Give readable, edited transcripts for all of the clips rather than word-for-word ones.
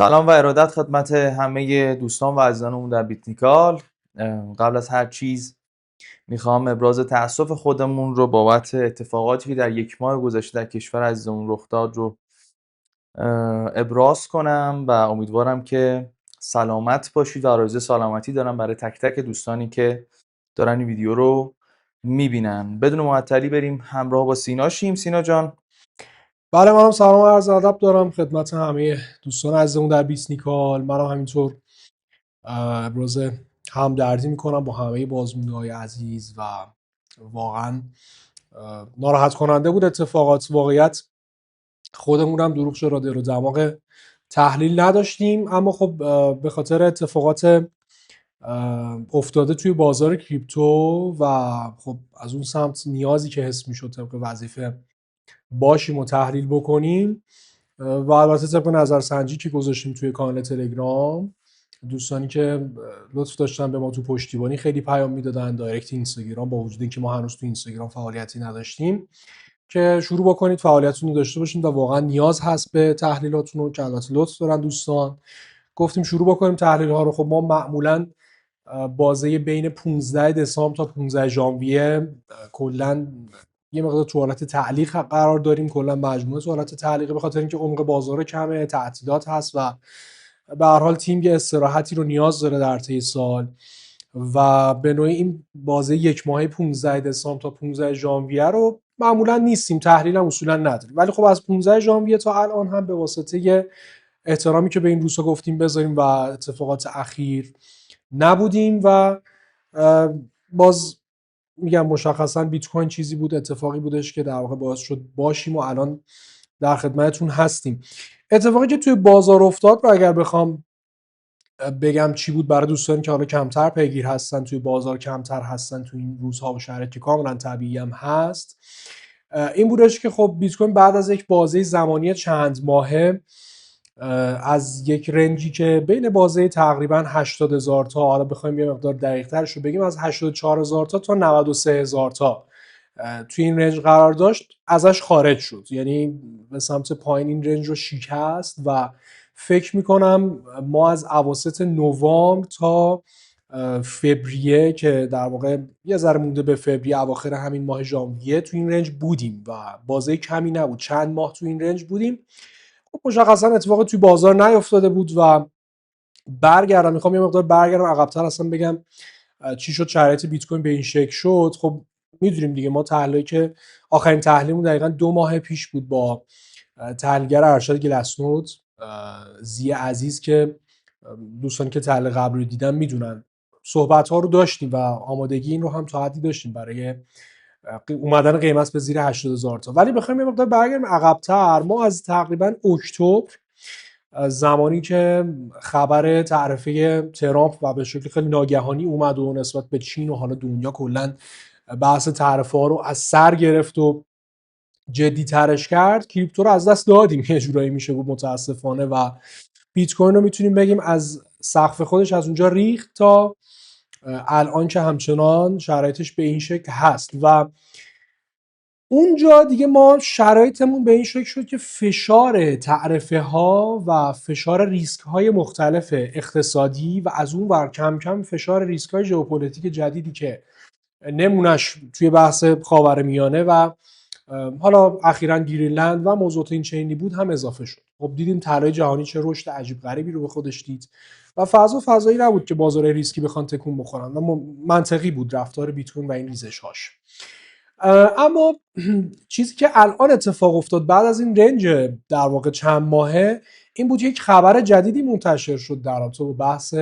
سلام و ارادت خدمت همه دوستان و عزیزانمون در بیتنیکال. قبل از هر چیز میخوام ابراز تأسف خودمون رو بابت اتفاقاتی که در یک ماه گذشته در کشور عزیزمون رخ داد رو ابراز کنم و امیدوارم که سلامت باشید و آرزوی سلامتی دارم برای تک تک دوستانی که دارن این ویدیو رو میبینن. بدون معطلی بریم همراه با سینا شیم. سینا جان. بله، منم سلام و عرض ادب دارم خدمت همه دوستان عزیزمون در بیتنیکال. منم همینطور ابراز همدردی میکنم با همه بازمونده‌های عزیز و واقعا ناراحت کننده بود اتفاقات. واقعیت خودمونم دروغ چرا دل و دماغ تحلیل نداشتیم، اما خب به خاطر اتفاقات افتاده توی بازار کریپتو و خب از اون سمت نیازی که حس میشد طبق وظیفه باشیم و تحلیل بکنیم و البته طبق نظرسنجی که گذاشتیم توی کانال تلگرام، دوستانی که لطف داشتن به ما تو پشتیبانی خیلی پیام میدادن، دایرکت اینستاگرام، با وجود اینکه ما هنوز تو اینستاگرام فعالیتی نداشتیم، که شروع بکنید فعالیتتون رو داشته باشین و واقعا نیاز هست به تحلیلاتون رو، که البته لطف دارن دوستان. گفتیم شروع بکنیم تحلیل ها رو. خب ما معمولا بازه بین 15 دسامبر تا 15 ژانویه کلا یه مقدار تو حالت تعلیق قرار داریم، کلا مجموعه تو حالت تعلیقه، به خاطر اینکه عمق بازار کمه، تعطیلات هست و به هر حال تیم یه استراحتی رو نیاز داره در طی سال و به نوعی این بازه یک ماهه 15 دسامبر تا 15 ژانویه رو معمولا نیستیم، تحلیل هم اصولا نداریم، ولی خب از 15 ژانویه تا الان هم به واسطه احترامی که به این روزها گفتیم بذاریم و اتفاقات اخیر نبودیم و باز میگم مشخصا بیت کوین چیزی بود، اتفاقی بودش که در واقع باعث شد باشیم و الان در خدمتتون هستیم. اتفاقی که توی بازار افتاد رو اگر بخوام بگم چی بود برای دوستانی که حالا کمتر پیگیر هستن، توی بازار کمتر هستن توی این روزها و شرایطی که کاملا طبیعی هم هست، این بودش که خب بیت کوین بعد از یک بازه زمانی چند ماهه از یک رنجی که بین بازه تقریبا 80,000 تا، حالا بخوایم یه مقدار دقیق‌ترش رو بگیم از 84,000 تا 93,000 تا توی این رنج قرار داشت، ازش خارج شد، یعنی به سمت پایین این رنج رو شکست و فکر میکنم ما از اواسط نوامبر تا فوریه که در واقع یه ذره مونده به فوریه، اواخر همین ماه ژانویه تو این رنج بودیم و بازه کمی نبود، چند ماه تو این رنج بودیم. خب مشخصا اتفاقی توی بازار نیفتاده بود و برگردم، میخوام یه مقدار برگردم عقب‌تر اصلا بگم چی شد شرایط بیت کوین به این شکل شد. خب میدونیم دیگه، ما تحلیلی که آخرین تحلیلمون دقیقاً 2 ماه پیش بود با تحلیلگر ارشد گلسنود زی عزیز، که دوستانی که تحلیل قبل رو دیدن میدونن صحبت ها رو داشتیم و آمادگی این رو هم تا حدی داشتیم برای اومدن قیمت به زیر 80,000 تا. ولی بخوایم یه مقدار برگردیم عقب‌تر، ما از تقریبا اکتبر، زمانی که خبر تعرفه ترامپ و به شکل خیلی ناگهانی اومد و نسبت به چین و حالا دنیا کلا بحث تعرفه ها رو از سر گرفت و جدی ترش کرد، کریپتو رو از دست دادیم یه جورایی میشه بود متاسفانه، و بیت کوین رو میتونیم بگیم از سقف خودش از اونجا ریخت تا الان که همچنان شرایطش به این شکل هست. و اونجا دیگه ما شرایطمون به این شکل شد که فشار تعرفه ها و فشار ریسک های مختلف اقتصادی و از اون ور کم کم فشار ریسک های ژئوپلیتیک جدیدی که نمونش توی بحث خاورمیانه و حالا اخیراً گرینلند و موضوعات این چینی بود هم اضافه شد. خب دیدیم طلای جهانی چه رشد عجیب غریبی رو به خودش دید و فضایی نبود که بازار ریسکی بخوان تکون بخورن و منطقی بود رفتار بیت کوین و این ریزش هاش. اما چیزی که الان اتفاق افتاد بعد از این رنج در واقع چند ماهه، این بود یک خبر جدیدی منتشر شد در رابطه با بحث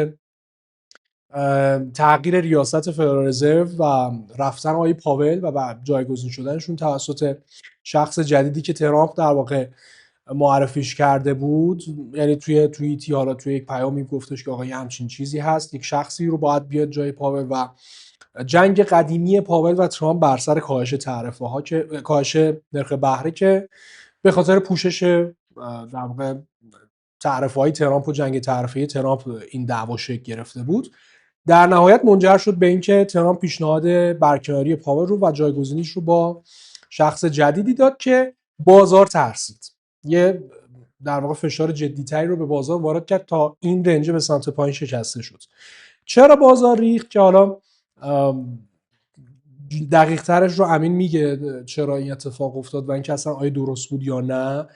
تغییر ریاست فدرال رزرو و رفتن آقای پاول و جایگزین شدنشون توسط شخص جدیدی که ترامپ در واقع معرفیش کرده بود. یعنی توی توییتی، حالا توی یک پیامی گفتش که آقا همچین چیزی هست، یک شخصی رو باید بیاد جای پاول و جنگ قدیمی پاول و ترامپ بر سر کاهش تعرفه ها، که کاهش نرخ بهره، که به خاطر پوشش در واقع تعرفه های ترامپ و جنگ تعرفه ترامپ این دعوا شکل گرفته بود، در نهایت منجر شد به اینکه ترامپ پیشنهاد برکناری پاول رو و جایگزینیش رو با شخص جدیدی داد که بازار ترسید. یه در واقع فشار جدیتری رو به بازار وارد کرد تا این رنج به سمت پایین شکسته شد. چرا بازار ریخت که حالا دقیق ترش رو امین میگه چرا این اتفاق افتاد و اینکه اصلا آیا درست بود یا نه.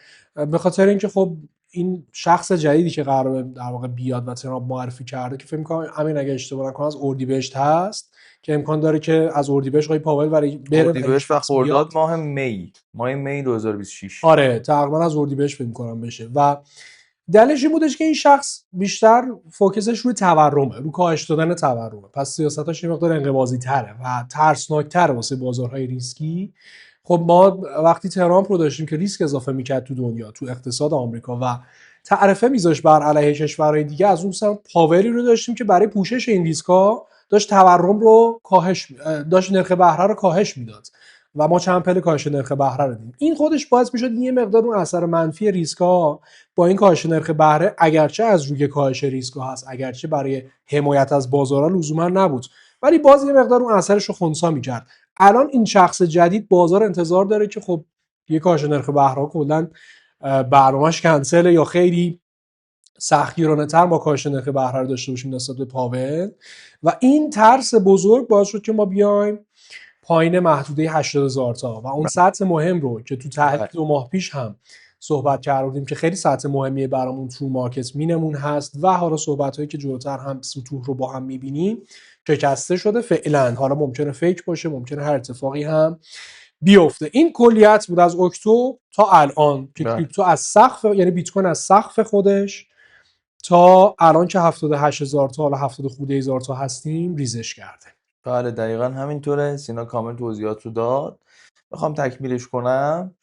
به خاطر اینکه خب این شخص جدیدی که قراره در واقع بیاد و ترامپ معرفی کرده که فکر می‌کنم امین اگه اشتباه نکنم از اردیبهشت هست که امکان داره که از اردیبهشت آقای پاول برای بره و این اردیبهشت و شخص بیاد. خرداد ماه می 2026. آره تقریبا از اردیبهشت فکر کنم بشه و دلیلش این بودش که این شخص بیشتر فوکسش روی تورمه، رو کاهش دادن تورمه، پس سیاستاش یه مقدار انقباضی تره و ترسناکتره واسه بازارهای ریسکی. خب ما وقتی ترامپ رو داشتیم که ریسک اضافه میکرد تو دنیا، تو اقتصاد آمریکا و تعرفه میذاش بر علیه کشورهای دیگه، از اون سمت پاولی رو داشتیم که برای پوشش این ریسکا داشت تورم رو کاهش داشت نرخ بهره رو کاهش میداد و ما چند پله کاهش نرخ بهره رو دیدیم. این خودش باعث میشد یه مقدار اون اثر منفی ریسکا با این کاهش نرخ بهره، اگرچه از روی کاهش ریسکا هست، اگرچه برای حمایت از بازارها لزوما نبود، ولی باز یه مقدار اون اثرش رو خنثی میکرد. الان این شخص جدید بازار انتظار داره که خب یه کاهش نرخ بهره کلا برنامه‌اش کنسله یا خیلی سختگیرانه تر با کاهش نرخ بهره رو داشته باشیم نسبت به پاول و این ترس بزرگ باعث شد که ما بیایم پایین محدوده 80,000 تا و اون سطح مهم رو که تو تحلیل 2 ماه پیش هم صحبت کردیم که خیلی سطح مهمیه برامون تو مارکت مینمون هست و حالا صحبت‌هایی که جلوتر هم سطوح رو با هم می‌بینیم شکسته شده فعلا. حالا ممکنه فیک باشه، ممکنه هر اتفاقی هم بیفته. این کلیت بود از اکتبر تا الان که کریپتو از سقف، یعنی بیت کوین از سقف خودش تا الان که 78,000 تا حالا 70 خورده هزار تا هستیم ریزش کرده. بله دقیقا همینطوره. سینا کامل توضیحات رو داد. بخوام تکمیلش کنم،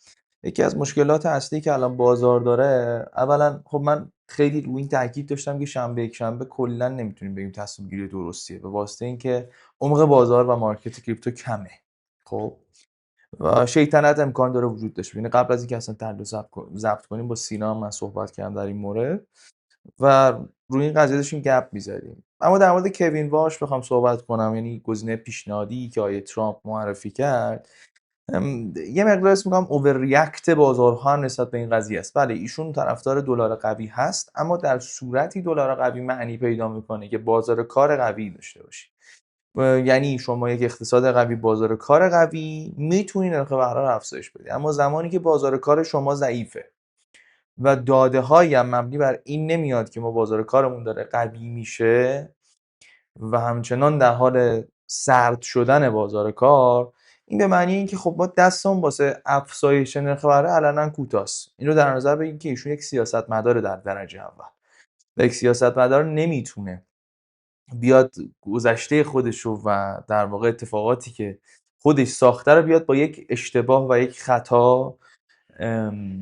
یکی از مشکلات اصلی که الان بازار داره، اولا خب من خیلی روی این تاکید داشتم که شنبه یک شنبه کلا نمیتونیم بگیم تصمیم گیری درستیه به واسطه اینکه عمق بازار و مارکت کریپتو کمه. خب و شیطنت امکان داره وجود داشته. یعنی قبل از اینکه اصلا تحلیل ضبط کنیم با سینا هم من صحبت کردم در این مورد و روی این قضیه داشتیم گپ می‌زدیم. اما در مورد کوین واش بخوام صحبت کنم، یعنی گزینه پیشنهادی که آیه ترامپ معرفی کرد، یه مقدار اسم می‌کنم اوور ریاکت بازارها نسبت به این قضیه است. بله ایشون طرفدار دلار قوی هست، اما در صورتی دلار قوی معنی پیدا میکنه که بازار کار قوی داشته باشی. یعنی شما یک اقتصاد قوی، بازار کار قوی، میتونی نرخ بهره رو افزایش بدی. اما زمانی که بازار کار شما ضعیفه و داده هایی هم مبنی بر این نمیاد که ما بازار کارمون داره قوی میشه و همچنان در حال سرد شدن بازار کار، این به معنی اینکه خب ما دستمون واسه افزایش نرخ بهره علنا کوتاست. این رو در نظر بگیرید که ایشون یک سیاستمدار در درجه اول و یک سیاستمدار نمیتونه بیاد گذشته خودش رو و در واقع اتفاقاتی که خودش ساخته رو بیاد با یک اشتباه و یک خطا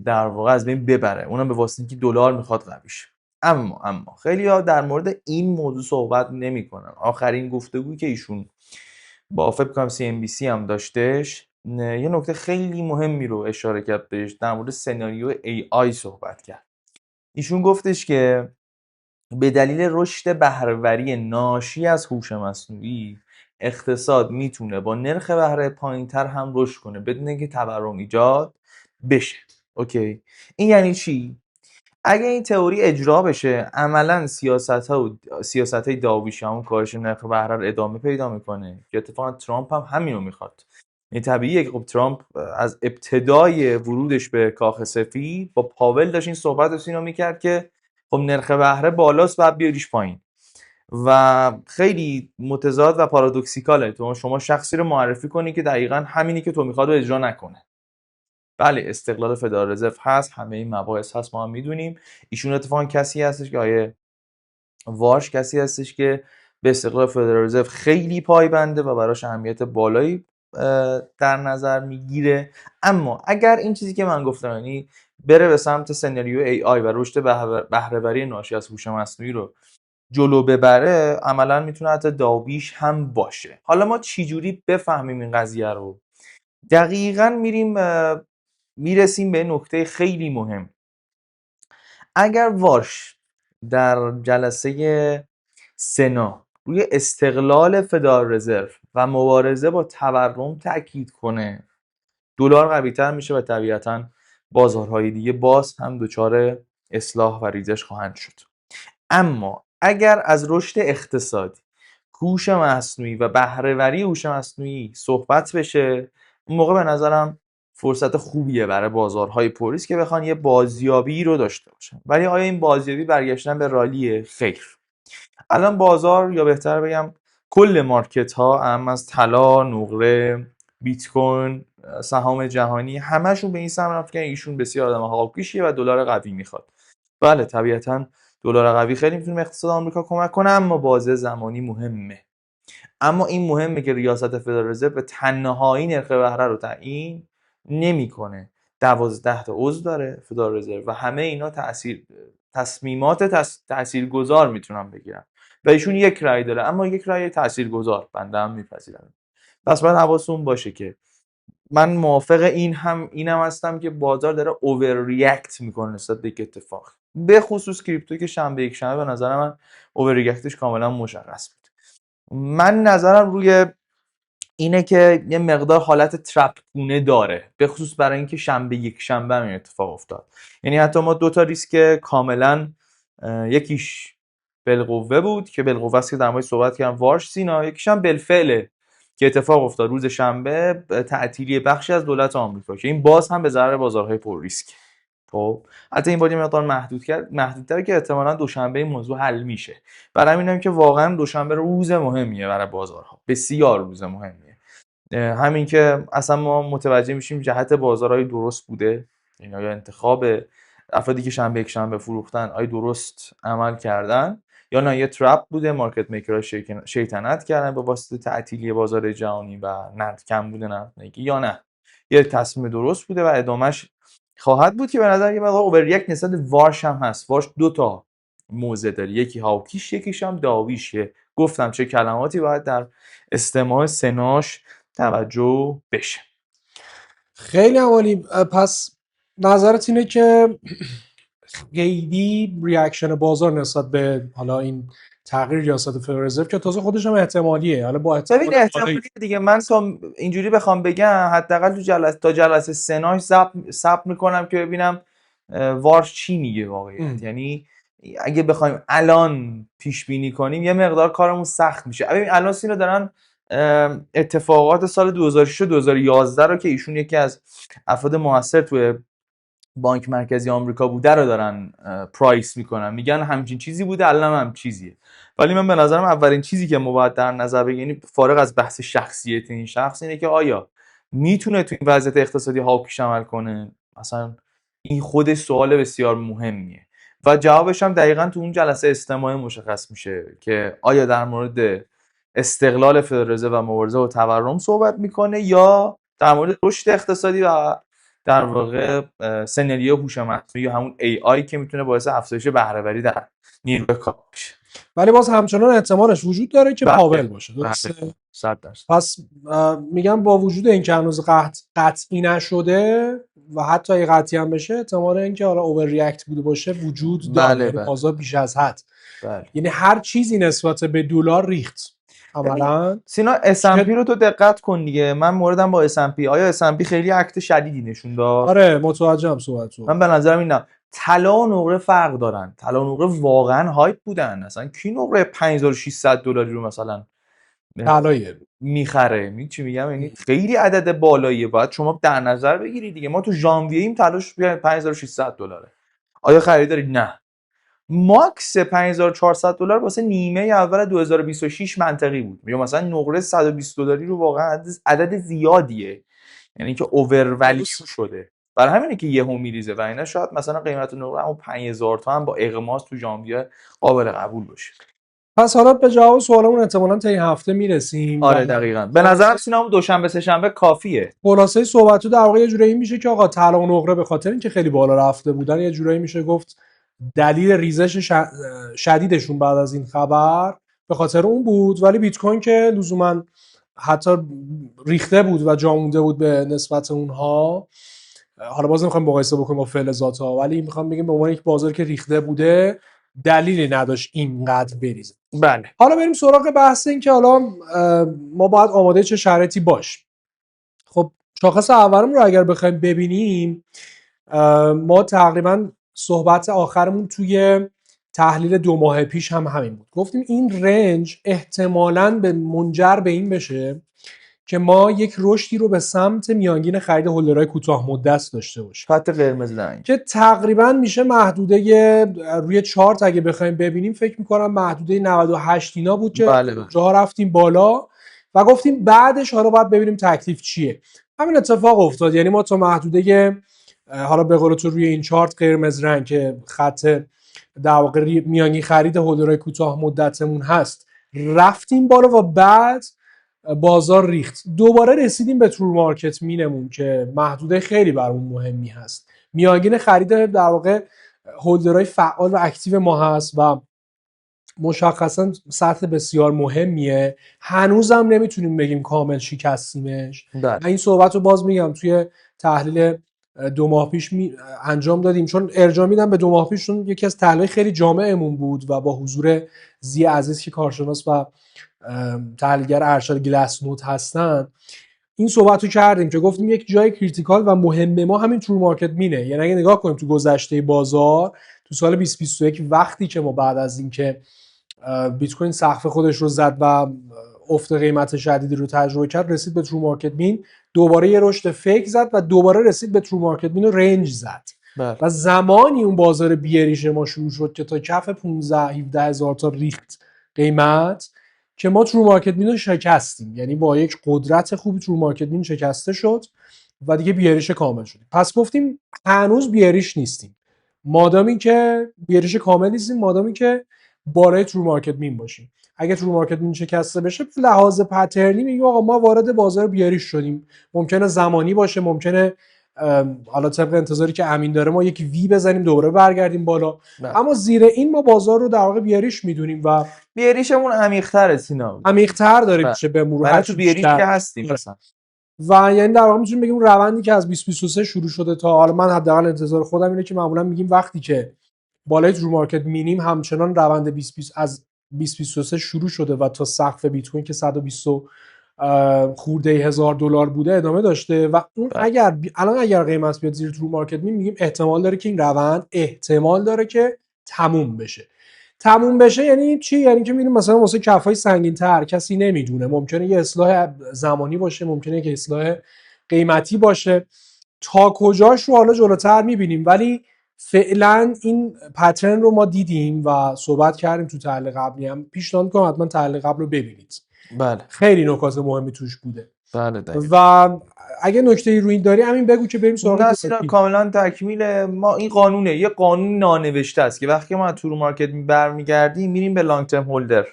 در واقع از بین ببره، اونم به واسطه اینکه دلار میخواد قوی شه. اما خیلی ها در مورد این موضوع صحبت نمیکنن. آخرین گفتگویی که ایشون با فکر کنم CNBC هم داشتش، یه نکته خیلی مهمی رو اشاره کرد بهش، در مورد سناریو AI صحبت کرد. ایشون گفتش که به دلیل رشد بهره‌وری ناشی از هوش مصنوعی، اقتصاد میتونه با نرخ بهره پایینتر هم رشد کنه بدون اینکه تورم ایجاد بشه. اوکی، این یعنی چی؟ اگه این تئوری اجرا بشه، عملا سیاست‌های داویش همون کاهش نرخ بهره رو ادامه پیدا میکنه که اتفاقا ترامپ هم همینو میخواد. این طبیعیه که خب ترامپ از ابتدای ورودش به کاخ سفید با پاول داشت این صحبت رو میکرد که خب نرخ بهره بالاست بعد بیاریش پایین و خیلی متضاد و پارادوکسیکاله تو شما شخصی رو معرفی کنی که دقیقاً همینی که تو میخواد رو اجرا نکنه. بله استقلال فدرال رزرو هست، همه این مباحث هست، ما هم میدونیم. ایشون اتفاقا کسی هستش که آیه وارش کسی هستش که به استقلال فدرال رزرو خیلی پایبنده و براش اهمیت بالایی در نظر میگیره. اما اگر این چیزی که من گفتم، یعنی بره به سمت سناریو AI و رشد بهره‌وری ناشی از هوش مصنوعی رو جلو ببره، عملا میتونه حتی داویش هم باشه. حالا ما چجوری بفهمیم این قضیه رو؟ دقیقاً میرسیم به نکته خیلی مهم. اگر وارش در جلسه سنا روی استقلال فدرال رزرو و مبارزه با تورم تاکید کنه، دلار قوی‌تر میشه و طبیعتاً بازارهای دیگه باز هم دچار اصلاح و ریزش خواهند شد. اما اگر از رشد اقتصادی، هوش مصنوعی و بهره‌وری هوش مصنوعی صحبت بشه، اون موقع به نظرم فرصت خوبیه برای بازارهای پوریس که بخوان یه بازیابی رو داشته باشن. ولی آیا این بازیابی برگشتن به رالیه؟ خیر. الان بازار، یا بهتر بگم کل مارکت ها، هم از طلا، نقره، بیت کوین، سهام جهانی، همشون به این سمت رفتن که ایشون بسیار آدم هاوکیشیه و دلار قوی میخواد. بله طبیعتاً دلار قوی خیلی میتونه به اقتصاد آمریکا کمک کنه، اما بازه زمانی مهمه. اما این مهمه که ریاست فدرال رزرو به تنهایی نرخ بهره رو تعیین نمیکنه. 12 تا عضو داره فدرال رزرو و همه اینا تصمیمات تاثیرگذار میتونن بگیرن و ایشون یک رأی داره، اما یک رأی تاثیرگذار بنده هم میپذیرم. پس باید حواستون باشه که من موافق اینم هستم که بازار داره اوور ریاکت میکنه نسبت به یک اتفاق، به خصوص کریپتو که شنبه یک شنبه به نظر من اوور ریاکتش کاملا مشخص بود. من نظرم روی اینه که یه مقدار حالت ترپ گونه داره، به خصوص برای اینکه شنبه یک شنبه این اتفاق افتاد. یعنی حتی ما دو تا ریسک کاملا، یکیش بالقوه بود که بالقوه است که در موردش صحبت کردم، وارش سینا، یکیش هم بالفعله که اتفاق افتاد روز شنبه، تعطیلی بخشی از دولت آمریکا که این باز هم به ضرر بازارهای پر ریسک. خب حتی این بار مقدار محدودتره که احتمالاً دوشنبه این موضوع حل میشه. برای همینم که واقعا دوشنبه روز مهمیه برای بازارها، بسیار روز مهمیه. همین که اصلا ما متوجه میشیم جهت بازارهای درست بوده، یعنی آیا انتخاب افرادی که شنبه یک شنبه فروختن آیا درست عمل کردن یا نه یه ترپ بوده، مارکت میکرها شیطنت کردن به واسطه تعطیلی بازار جهانی و کم بوده نرخ‌نگی، یا نه یه تصمیم درست بوده و ادامهش خواهد بود که به نظر یه مقدار اوور یک نسبت وارش هم هست. وارش دو تا موزه داره، یکی هاوکیش یکیش هم داویشه. گفتم چه کلماتی باید در استماع سناش توجه بشه. خیلی عالی. پس نظرت اینه که خیلی ریاکشن بازار نسبت به حالا این تغییر ریاست فدرال رزرو که تازه خودش هم احتمالیه، حالا با ببین احتمالی دیگه، من تا اینجوری بخوام بگم حداقل تا جلسه سناش ثبت میکنم که ببینم وارش چی میگه واقعیت. یعنی اگه بخوایم الان پیش بینی کنیم یه مقدار کارمون سخت میشه. ببین الان سینا دارن اتفاقات سال 2006 و 2011 رو که ایشون یکی از افراد موثر توی بانک مرکزی آمریکا بوده رو دارن پرایس میکنن، میگن همچین چیزی بوده، الان هم چیزیه. ولی من به نظرم اولین چیزی که ما باید در نظر بگیریم، یعنی فارغ از بحث شخصیت این شخص، اینه که آیا میتونه تو این وضعیت اقتصادی هاوکیش عمل کنه. مثلا این خودش سوال بسیار مهمیه و جوابش هم دقیقاً تو اون جلسه استماعی مشخص میشه که آیا در مورد استقلال فدرال رزرو و مبارزه با تورم صحبت میکنه یا در مورد رشد اقتصادی و در واقع سناریو هوش مصنوعی یا همون AI که میتونه باعث افزایش بهره‌وری در نیروی کار بشه. ولی باز همچنان احتمالش وجود داره که پاول باشه. درسته؟ 100%. پس میگم با وجود اینکه هنوز قطعی نشده و حتی اگه قطعی هم بشه، احتمال اینکه حالا اوور ریاکت بوده باشه وجود داره. یعنی بازار بیش از حد، یعنی هر چیزی نسبت به دلار ریخت عملاً. سینا S&P رو تو دقت کن دیگه، من موردم با S&P. آیا S&P خیلی اکت شدیدی نشون داد؟ آره متوجهم صحبتو. من به نظرم اینه طلا و نقره فرق دارن. طلا و نقره واقعا هایپ بودن. مثلا کی نقره $5600 رو مثلا طلایه میخره؟ چی میگم، یعنی خیلی عدد بالاییه، باید شما در نظر بگیرید دیگه. ما تو ژانویه ایم طلاش $5600. آیا خریداری؟ نه. ماکس $5400 واسه نیمه اول 2026 منطقی بود. یا مثلا نقره $120 رو واقعا عدد زیادیه، یعنی که اوور ولیو شده. برای همینه که یهو میریزه و اینا شاید مثلا قیمت نقره همون 5000 تومان با اغماس تو ژانویه قابل قبول باشه. پس حالا به جواب سوالمون احتمالاً تا این هفته میرسیم. آره دقیقاً. به نظرم سینا دوشنبه سه شنبه کافیه. خلاصه صحبتو در واقع یه جورایی میشه که آقا طلا و نقره به خاطر اینکه خیلی بالا رفته بودن، یه جورایی میشه گفت دلیل ریزش شدیدشون بعد از این خبر به خاطر اون بود. ولی بیت کوین که لزوما حتی ریخته بود و جا مونده بود به نسبت اونها، حالا باز نمیخوایم مقایسه بکنیم با فلزات‌ها، ولی میخوام بگیم به عنوان یک بازار که ریخته بوده دلیلی نداشت اینقدر بریزه. بله. حالا بریم سراغ بحث این که حالا ما باید آماده چه شرایطی باش. خب شاخص اولمون رو اگر بخوایم ببینیم، ما تقریبا صحبت آخرمون توی تحلیل 2 ماه پیش هم همین بود. گفتیم این رنج احتمالاً به منجر به این بشه که ما یک رشدی رو به سمت میانگین خرید هولدرهای کوتاه مدت داشته باشیم خط قرمز لاین که تقریبا میشه محدوده روی چارت اگه بخوایم ببینیم فکر میکنم محدوده 98 اینا بود که بله بله. جاها رفتیم بالا و گفتیم بعدش حالا باید ببینیم تکلیف چیه. همین اتفاق افتاد، یعنی ما تا محدوده حالا به قول تو روی این چارت قرمز رنگ که خط در واقع میانگین خرید هولدرهای کوتاه مدتمون هست رفتیم بالا و بعد بازار ریخت. دوباره رسیدیم به ترو مارکت مینمون که محدوده خیلی برامون مهمی هست. میانگین خرید در واقع هولدرهای فعال و اکتیو ما هست و مشخصا سطح بسیار مهمیه. هنوزم نمیتونیم بگیم کامل شکستیمش. بله. من این صحبت رو باز میگم توی تحلیل 2 ماه پیش انجام دادیم، چون ارجاع میدم به 2 ماه پیش، چون یکی از تحلیل خیلی جامعمون بود و با حضور زی عزیز که کارشناس و تحلیلگر ارشد گلاسنود هستن این صحبت رو کردیم که گفتیم یک جای کریتیکال و مهم ما همین ترو مارکت مینه. یعنی اگه نگاه کنیم تو گذشته بازار تو سال 2021 وقتی که ما بعد از اینکه بیت کوین سقف خودش رو زد و افت قیمت شدیدی رو تجربه کرد رسید به ترو مارکت مین، دوباره یه رشد فیک زد و دوباره رسید به ترو مارکت مین و رنج زد. بله. و زمانی اون بازار بیاریش ما شروع شد که تا کف 15 17 هزار تا ریخت قیمت که ما ترو مارکت مین رو شکستیم، یعنی با یک قدرت خوبی ترو مارکت مین شکسته شد و دیگه بیاریش کامل شد. پس گفتیم هنوز بیاریش نیستیم، مادامی که بیاریش کامل نیستیم، مادامی که بالای ترو مارکت مین باشیم. اگه ترو مارکت مین شکسته بشه به لحاظ پترنی میگیم آقا ما وارد بازار بیاریش شدیم. ممکنه زمانی باشه، ممکنه حالا طبق انتظاری که امین داره ما یک وی بزنیم دوباره برگردیم بالا. اما زیر این ما بازار رو در واقع بیاریش میدونیم و بیاریشمون عمیق‌تره سینا، عمیق‌تر داره میشه به مرور. برای تو بیاریش که هستیم مثلا. و یعنی در واقع میتونیم بگیم روندی که از 2023 شروع شده تا حالا من حداقل انتظار خودم اینه که معمولا میگیم وقتی که بالای ترو مارکت مینیم همچنان روند 2020 از 2023 شروع شده و تا سقف بیت کوین که 120 خورده هزار دلار بوده ادامه داشته و اون اگر قیمت بیاد زیر ترو مارکت میگیم احتمال داره که این روند احتمال داره که تموم بشه. یعنی چی؟ یعنی که میریم مثلا واسه کفای سنگین تر، کسی نمیدونه، ممکنه یه اصلاح زمانی باشه، ممکنه که اصلاح قیمتی باشه، تا کجاش رو حالا جلوتر میبینیم، ولی فعلا این پترن رو ما دیدیم و صحبت کردیم تو تحلیل قبلی هم. پیشنهاد می‌کنم حتما تحلیل قبل رو ببینید. بله. خیلی نکات مهمی توش بوده. بله دقیقا. و اگه نکته‌ای روی این داری همین بگو که بریم سراغ نه کاملا تکمیل. ما این قانونه، یه قانون نانوشته است که وقتی ما تو مارکت برمیگردیم میریم به لانگ ترم هولدر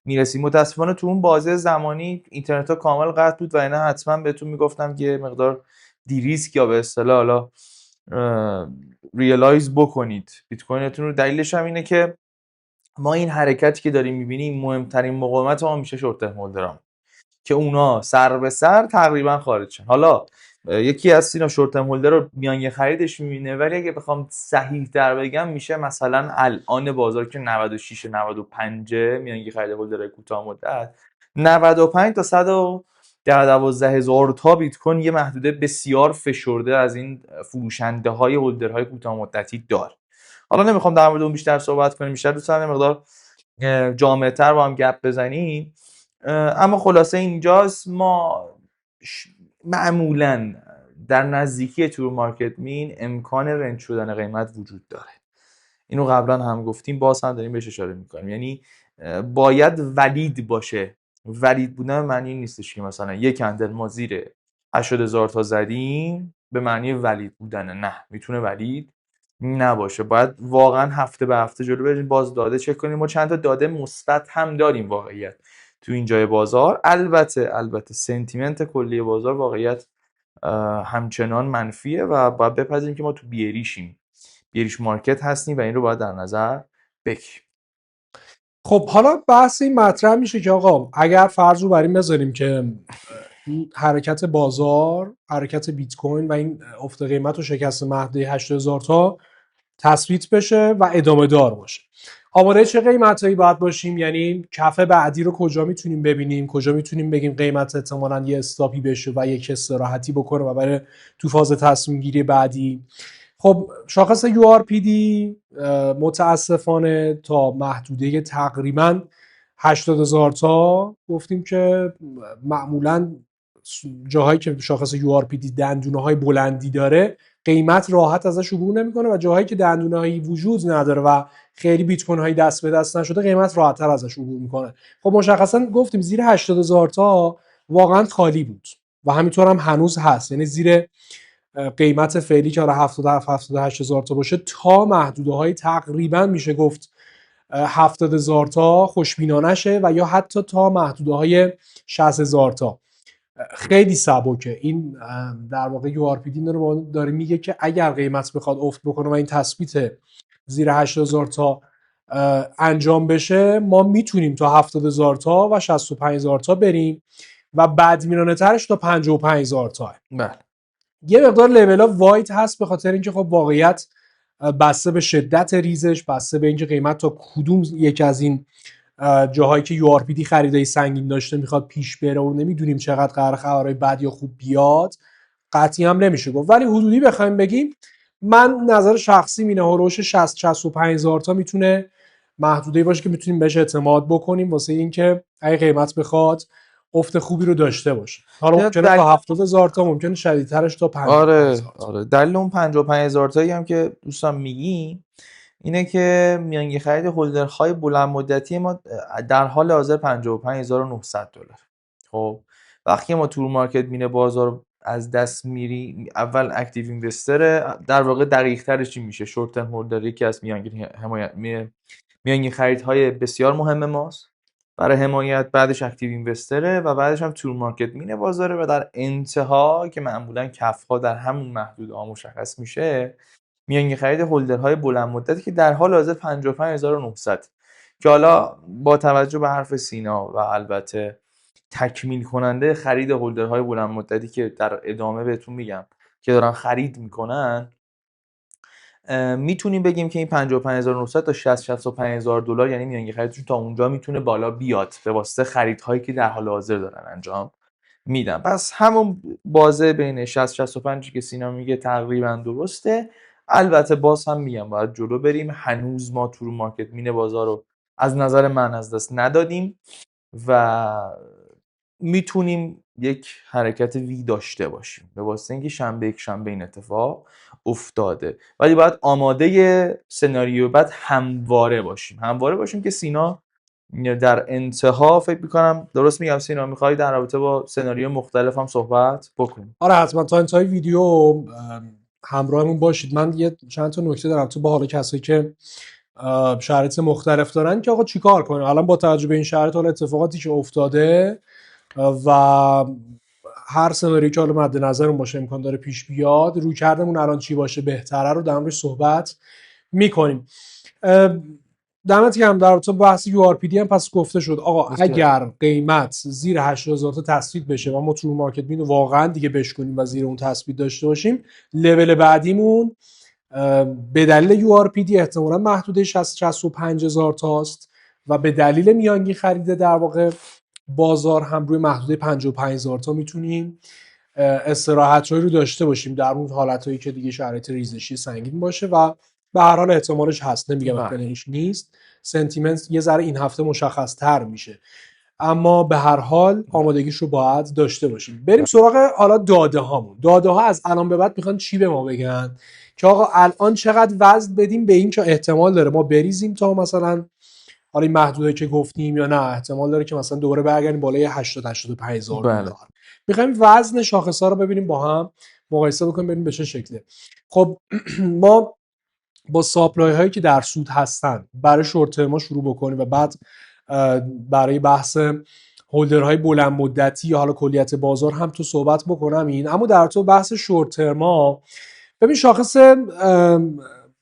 میرسیم. متاسفانه تو اون بازه زمانی اینترنت ها کامل قطع بود و اینا حتما بهتون میگفتم که مقدار دیریسک یا به اصطلاح حالا ریالایز بکنید بیت کوینتون رو. دلیلش هم اینه که ما این حرکتی که داریم میبینیم مهمترین مقاومت ما میشه شورت ترم هولدرام که اونا سر به سر تقریبا خارج شن. حالا یکی از اینا شورت ترم هولدر رو میانگین خریدش میبینه، ولی اگه بخوام صحیح تر بگم میشه مثلا الان بازار که 96 95 میانگین خرید هولدر کوتاه مدت 95 تا 112 هزار تا بیت کوین یه محدوده بسیار فشرده از این فروشنده های هولدرهای کوتاه مدتی داره. حالا نمیخوام در مورد اون بیشتر صحبت کنیم، بیشتر دوست دارم مقدار جامع‌تر با هم گپ بزنیم. اما خلاصه اینجاست ما معمولا در نزدیکی ترو مارکت مین امکان رنج شدن قیمت وجود داره. اینو قبلا هم گفتیم، باز هم داریم بهش اشاره میکنیم. یعنی باید ولید باشه. ولید بودن معنی نیستش که مثلا یک کندل ما زیر 80,000 تا زدیم به معنی ولید بودن. نه، میتونه ولید نباشه. باید واقعا هفته به هفته جلو بریم، باز داده چک کنیم. ما چند تا داده مثبت هم داریم واقعیت تو این جای بازار. البته سنتیمنت کلی بازار واقعیت همچنان منفیه و باید بپذیریم که ما تو بیاریش مارکت هستیم و این رو باید در نظر بگیریم. خب حالا بحث این مطرح میشه که آقا اگر فرض رو بر این بذاریم که حرکت بازار، حرکت بیت کوین و این افت قیمت و شکست محدوده 80,000 تا تثبیت بشه و ادامه دار باشه، آماده چه قیمتایی باید باشیم؟ یعنی کف بعدی رو کجا میتونیم ببینیم؟ کجا میتونیم بگیم قیمت احتمالاً یه استاپی بشه و یک استراحتی بکنه و برای تو فاز تصمیم گیری بعدی؟ خب شاخص URPD متاسفانه تا محدوده تقریبا 80,000 تا گفتیم که معمولا جاهایی که شاخص URPD دندونه های بلندی داره قیمت راحت ازش عبور نمیکنه و جاهایی که دندونه هایی وجود نداره و خیلی بیت کوین هایی دست به دست نشده قیمت راحت تر ازش عبور میکنه. خب مشخصا گفتیم زیر 80,000 تا واقعا خالی بود و همینطور هم هنوز هست، یعنی زیر قیمت فعلی که 77 78,000 تا باشه تا محدوده های تقریبا میشه گفت 70,000 تا خوشبینانه شه و یا حتی تا محدوده های 60,000 تا. خیلی سبکه این در واقع URPD داره میگه که اگر قیمت بخواد افت بکنه و این تثبیت زیر 80,000 تا انجام بشه ما میتونیم تا 70,000 تا و 65,000 تا بریم و بدبینانه ترش تا 55,000 تا. بله. یه مقدار لول ها وایت هست به خاطر اینکه خب واقعیت بسته به شدت ریزش، بسته به اینکه قیمت تا کدوم یک از این جاهایی که URPD خریدای سنگین داشته میخواد پیش بره و نمیدونیم چقدر قرار خبرهای بد یا خوب بیاد، قطعی هم نمیشه گفت، ولی حدودی بخوایم بگیم من نظر شخصی اینه هولوش 60 65,000 تا میتونه محدودی باشه که میتونیم بهش اعتماد بکنیم واسه اینکه اگه قیمت بخواد افت خوبی رو داشته باشه. حالا ممکنه تا 70,000 تا، ممکنه شدیدترش تا 55,000 تا. آره دلیل اون 55,000 تایی هم که دوستان میگیم اینه که میانگین خرید هولدرهای بلند مدتی ما در حال حاضر 55,900 دلار. خب وقتی ما تو مارکت مینه بازار از دست میری، اول اکتیو اینوستر در واقع دقیق ترش چی میشه؟ شورت ترم هولدر یکی از میانگین خریدهای بسیار مهم ماست برای حمایت، بعدش اکتیو اینوستره و بعدش هم تور مارکت مینه بازاره و در انتها که معمولا کف‌ها در همون محدوده ها مشخص میشه میانگین خرید هولدرهای بلند مدتی که در حال حاضر 55,900 که حالا با توجه به حرف سینا و البته تکمیل کننده خرید هولدرهای بلند مدتی که در ادامه بهتون میگم که دارن خرید میکنن، میتونیم بگیم که این 55,900 تا 65,000 دلار یعنی میانگین خریدشون تا اونجا میتونه بالا بیاد به واسطه خریدهایی که در حال حاضر دارن انجام میدن. پس همون بازه بین 60-65 که سینا میگه تقریبا درسته. البته باز هم میگم باید جلو بریم، هنوز ما تو مارکت مین بازار رو از نظر من از دست ندادیم و میتونیم یک حرکت وی داشته باشیم به واسطه اینکه شنبه این اتفاق افتاده، ولی باید آماده سناریو بعد همواره باشیم که سینا در انتها فکر میکنم درست میگم سینا میخوای در رابطه با سناریو مختلف هم صحبت بکنیم؟ آره حتما تا انتهای ویدیو همراهمون باشید. من یه چند تا نکته دارم تو با حال کسایی که شرایط مختلف دارن که آقا چیکار کنیم الان با توجه به این شرایط، حالا اتفاقاتی که افتاده و هر سناریویی که حالا مد نظرمون باشه امکان داره پیش بیاد، روی کردمون الان چی باشه بهتره رو در موردش صحبت میکنیم. دمت گرم. در رابطه با بحث URPD هم پس گفته شد آقا اگر قیمت زیر 80,000 تا تثبیت بشه و ما تو مارکت مین واقعا دیگه بشکنیم و زیر اون تثبیت داشته باشیم، لول بعدیمون به دلیل URPD احتمالاً محدوده 65,000 تاست و به دلیل میانگین خریده در واقع بازار هم روی محدوده 55,000 تا میتونیم استراحت رو داشته باشیم در اون حالتایی که دیگه شرایط ریزشی سنگین باشه و به هر حال احتمالش هست، نمیگم احتمالش نیست. سنتیمنت یه ذره این هفته مشخص تر میشه، اما به هر حال آمادگیش رو باید داشته باشیم. بریم سراغ حالا داده هامون. داده ها از الان به بعد میخوان چی به ما بگن که آقا الان چقدر وزن بدیم به این که احتمال داره ما بریزیم تا مثلا حالا این محدوده که گفتیم یا نه احتمال داره که مثلا دوباره برگردیم بالای 80-85,000 دلار. میخوایم وزن شاخص‌ها رو ببینیم با هم مقایسه بکنیم ببینیم به چه شکله. خب ما با ساپلای هایی که در سود هستن برای شورت ترما شروع بکنیم و بعد برای بحث هولدرهای بلند مدتی یا حالا کلیت بازار هم تو صحبت بکنم این. اما در تو بحث شورت ترما ببین شاخص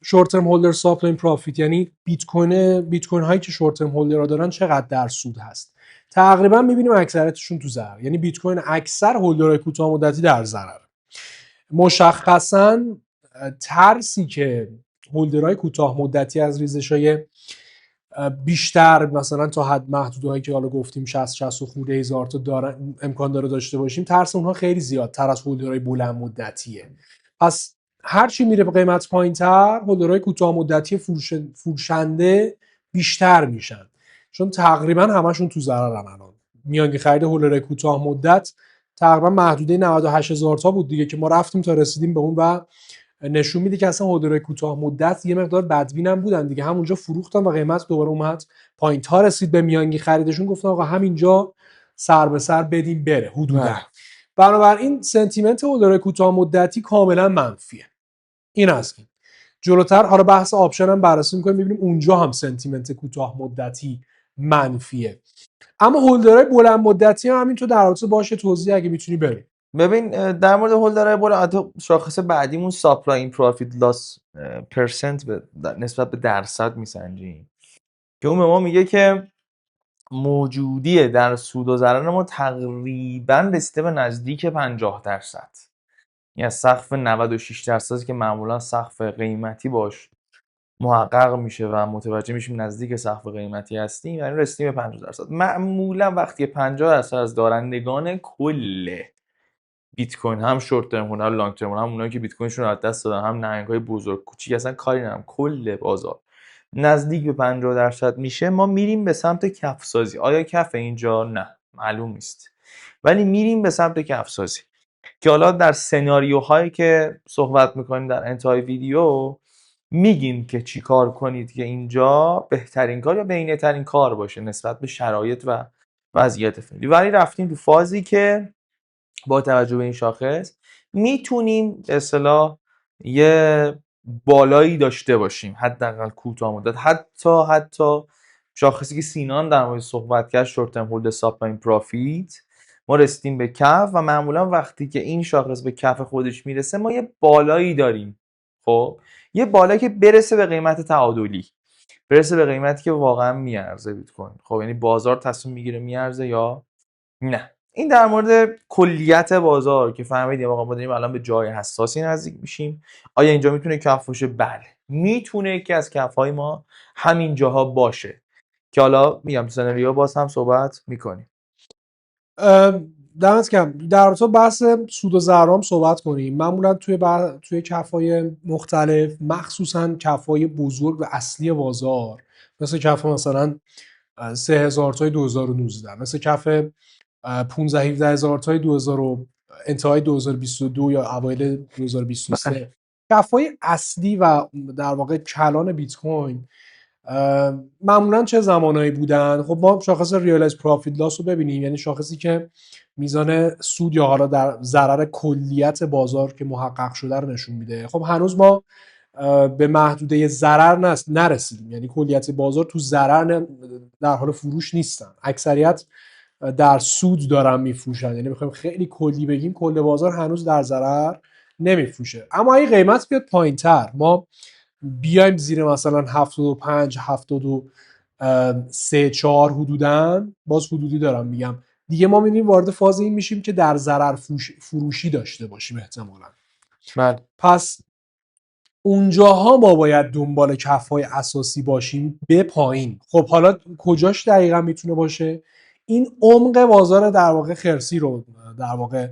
شورت ترم هولدر ساپلای پروفیت یعنی بیت کوین هایی که شورت ترم هولدرها دارن چقدر در سود هست. تقریبا میبینیم اکثریتشون تو ضرر، یعنی بیت کوین اکثر هولدرهای کوتاه مدتی در ضرر. مشخصاً ترسی که هولدرهای کوتاه مدتی از ریزش‌های بیشتر مثلا تا حد محدودهایی که حالا گفتیم 60 خورده هزار تا امکان داره داشته باشیم، ترس اونها خیلی زیادتر از هولدرهای بلند مدتیه. پس هر چی میره به قیمت پایینتر هولدرهای کوتاه مدتی فروشنده بیشتر میشن، چون تقریبا همشون تو ضررن الان. میانگین خرید هولدرهای کوتاه مدت تقریبا محدوده 98,000 تا بود دیگه که ما رفتیم تا رسیدیم به اون و نشون میده که اصلا هولدرهای کوتاه مدت یه مقدار بدبین هم بودن دیگه، همونجا فروختن و قیمت دوباره اومد پایین تا رسید به میانگین خریدشون، گفتن آقا همینجا سر به سر بدیم بره حدودا. بله. بنابراین سنتیمنت هولدرهای کوتاه مدتی کاملا منفیه. این از این. جلوتر حالا بحث آپشن هم بررسی می‌کنیم، می‌بینیم اونجا هم سنتیمنت کوتاه مدتی منفیه. اما هولدرهای بلند مدتی هم همینطور در رابطه باشه توضیح اگه میتونی بریم. ببین در مورد هولدرهای بلند، شاخص بعدیمون ساپلای این پروفیت لاس پرسنت نسبت به درصد میسنجیم که اون به ما میگه که موجودی در سود و ضرر ما تقریبا رسیده به نزدیک 50%. یعنی سقف 96% که معمولا سقف قیمتی باش محقق میشه و متوجه میشیم نزدیک سقف قیمتی هستیم، یعنی رسیدیم به 50%. معمولا وقتی 50% از دارندگان کل بیت کوین، هم شورت ترم هم لانگ ترم، هم اونایی که بیت کوینشون رو از دست دادن، هم نهنگ‌های بزرگ کوچیک، اصلا کاری ندارم، کل بازار نزدیک به 50% میشه، ما میریم به سمت کف سازی. آیا کف اینجا؟ نه، معلوم نیست، ولی میریم به سمت کف سازی که حالا در سناریوهایی که صحبت میکنیم در انتهای ویدیو میگیم که چی کار کنید که اینجا بهترین کار یا بین‌ترین کار باشه نسبت به شرایط و وضعیت فعلی. ولی رفتیم تو فازی که با توجه به این شاخص میتونیم به اصطلاح یه بالایی داشته باشیم، حداقل کوتاه مدت. حتی شاخصی که سینان در مورد صحبت کرد، شورت ترم هولد ساپلاین پروفیت، ما رسیدیم به کف و معمولا وقتی که این شاخص به کف خودش میرسه ما یه بالایی داریم. خب یه بالایی که برسه به قیمت تعادلی، برسه به قیمتی که واقعا میارزه بیت کوین. خب یعنی بازار تصمیم میگیره میارزه یا نه. این در مورد کلیت بازار که فهمیدیم آقا ما داریم الان به جای حساسی نزدیک میشیم. آیا اینجا میتونه کف باشه؟ بله، میتونه یکی از کف‌های ما همین جاها باشه که حالا میگم سناریو باز هم صحبت میکنیم. دمت گرم. در رابطه بحث سود و ضرر صحبت کنیم. معمولا توی کف‌های مختلف، مخصوصا کف‌های بزرگ و اصلی بازار، مثل کف مثلا 3000 تای 2019، مثل کف 15 17 هزار تای 2000 انتهای 2022 یا اوایل 2023، کف‌های اصلی و در واقع کلان بیت کوین معمولا چه زمانایی بودن؟ خب ما شاخص ریالایز پروفیت لاس رو ببینیم، یعنی شاخصی که میزان سود یا حالا در ضرر کلیت بازار که محقق شده رو نشون میده. خب هنوز ما به محدوده ضرر نرسیدیم، یعنی کلیت بازار تو ضرر در حال فروش نیستن، اکثریت در سود دارن میفروشن. یعنی بخوایم خیلی کلی بگیم کل بازار هنوز در ضرر نمیفروشه. اما اگه قیمت بیاد پایینتر، ما بیایم زیر مثلا 75 73 4 حدوداً، باز حدودی دارم میگم دیگه، ما میبینیم وارد فاز این میشیم که در ضرر فروشی داشته باشیم احتمالاً. بله. پس اونجاها ما باید دنبال کف‌های اساسی باشیم به پایین. خب حالا کجاش دقیقا میتونه باشه؟ این عمق بازار در واقع خرسی رو در واقع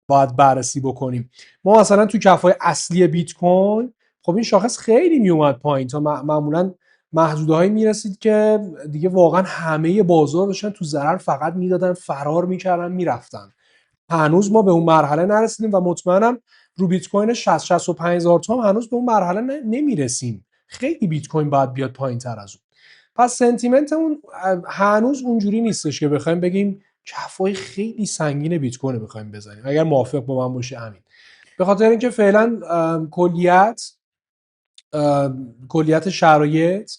باید بررسی بکنیم. ما مثلا تو کف‌های اصلی بیت کوین، خب این شاخص خیلی میومد پایین تا معمولا محدودهایی میرسید که دیگه واقعا همه بازار داشتن تو ضرر فقط میدادن، فرار میکردن میرفتن. هنوز ما به اون مرحله نرسیدیم و مطمئنم رو بیت کوین 60 65 هزار تا هنوز به اون مرحله نمیرسیم. خیلی بیت کوین باید بیاد پایینتر از اون. پس سنتیمنتمون هنوز اونجوری نیستش که بخوایم بگیم کفای خیلی سنگین بیت کوین رو بخوایم بزنیم. اگر موافق با من باشی امین. به خاطر اینکه فعلا کلیت شرایط